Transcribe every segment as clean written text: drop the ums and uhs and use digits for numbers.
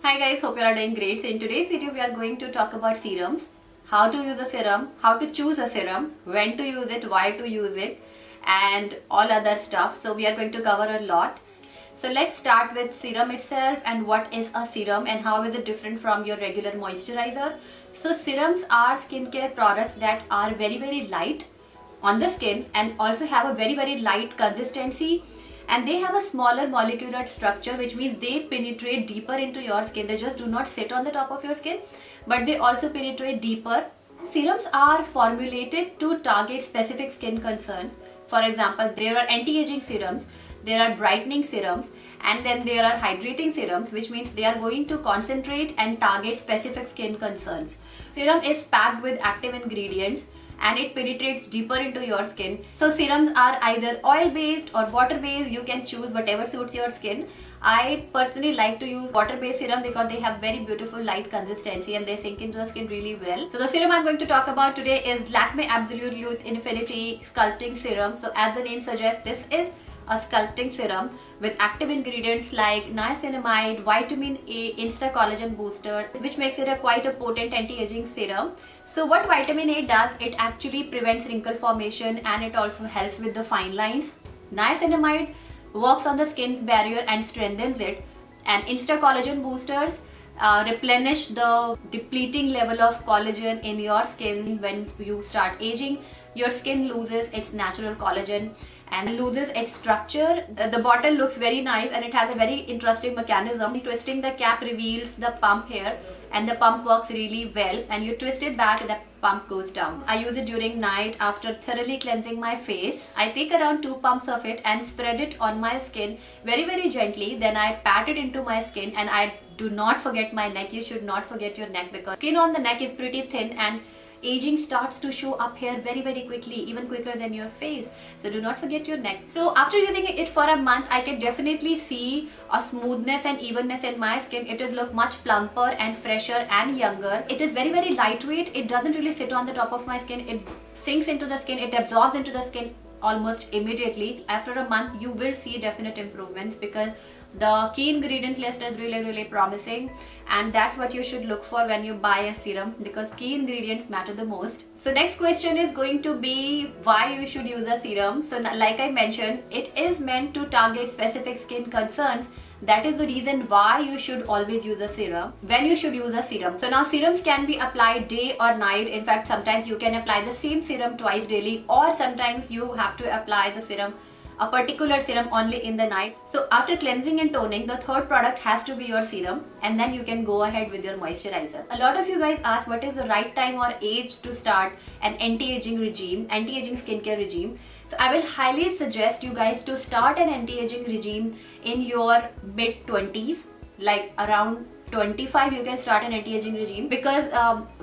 Hi guys, hope you are doing great. So in today's video we are going to talk about serums, how to use a serum, how to choose a serum, when to use it, why to use it, and all other stuff. So we are going to cover a lot. So let's start with serum itself and what is a serum and how is it different from your regular moisturizer. So serums are skincare products that are very light on the skin and also have a very light consistency, and they have a smaller molecular structure, which means they penetrate deeper into your skin. They just do not sit on the top of your skin, but they also penetrate deeper. Serums are formulated to target specific skin concerns. For example, there are anti-aging serums, there are brightening serums, and then there are hydrating serums, which means they are going to concentrate and target specific skin concerns. Serum is packed with active ingredients and it penetrates deeper into your skin. So serums are either oil based or water based. You can choose whatever suits your skin. I personally like to use water based serum because they have very beautiful light consistency and they sink into the skin really well. So the serum I'm going to talk about today is Lakme Absolute Youth Infinity Sculpting Serum. So as the name suggests, this is a sculpting serum with active ingredients like niacinamide, vitamin A, Insta Collagen Booster, which makes it quite a potent anti-aging serum. So what vitamin A does, it actually prevents wrinkle formation and it also helps with the fine lines. Niacinamide works on the skin's barrier and strengthens it, and Insta Collagen Boosters replenish the depleting level of collagen in your skin. When you start aging, your skin loses its natural collagen and loses its structure. The bottle looks very nice and it has a very interesting mechanism. Twisting the cap reveals the pump here, and the pump works really well, and you twist it back, the pump goes down. I use it during night after thoroughly cleansing my face. I take around 2 pumps of it and spread it on my skin very gently. Then I pat it into my skin, and I do not forget my neck. You should not forget your neck because skin on the neck is pretty thin and aging starts to show up here very quickly, even quicker than your face. So do not forget your neck. So after using it for a month, I can definitely see a smoothness and evenness in my skin. It will look much plumper and fresher and younger. It is very lightweight. It doesn't really sit on the top of my skin. It sinks into the skin. It absorbs into the skin almost immediately. After a month, you will see definite improvements because the key ingredient list is really promising, and that's what you should look for when you buy a serum, because key ingredients matter the most. So next question is going to be why you should use a serum. So like I mentioned, it is meant to target specific skin concerns. That is the reason why you should always use a serum, when you should use a serum. So now serums can be applied day or night. In fact, sometimes you can apply the same serum twice daily, or sometimes you have to apply the serum, a particular serum, only in the night. So after cleansing and toning, the third product has to be your serum, and then you can go ahead with your moisturizer. A lot of you guys ask what is the right time or age to start an anti-aging skincare regime. So I will highly suggest you guys to start an anti-aging regime in your mid-20s, like around 25 you can start an anti-aging regime, because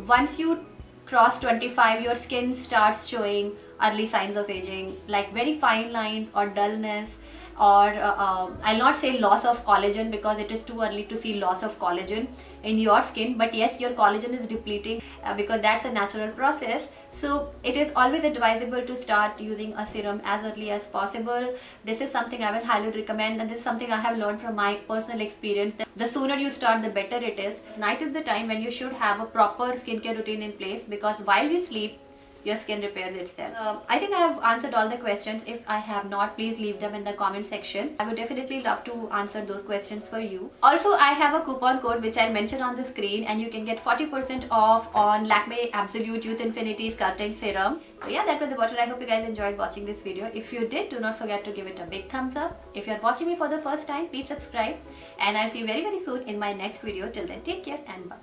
once you cross 25, your skin starts showing early signs of aging, like very fine lines or dullness, or I'll not say loss of collagen because it is too early to see loss of collagen in your skin, but yes, your collagen is depleting because that's a natural process. So it is always advisable to start using a serum as early as possible. This is something I will highly recommend, and this is something I have learned from my personal experience. The sooner you start, the better it is. Night is the time when you should have a proper skincare routine in place, because while you sleep, your skin repairs itself. I think I have answered all the questions. If I have not, please leave them in the comment section. I would definitely love to answer those questions for you. Also, I have a coupon code which I'll mention on the screen, and you can get 40% off on Lakme Absolute Youth Infinity Sculpting Serum. So yeah, that was about it. I hope you guys enjoyed watching this video. If you did, do not forget to give it a big thumbs up. If you're watching me for the first time, please subscribe, and I'll see you very soon in my next video. Till then, take care and bye.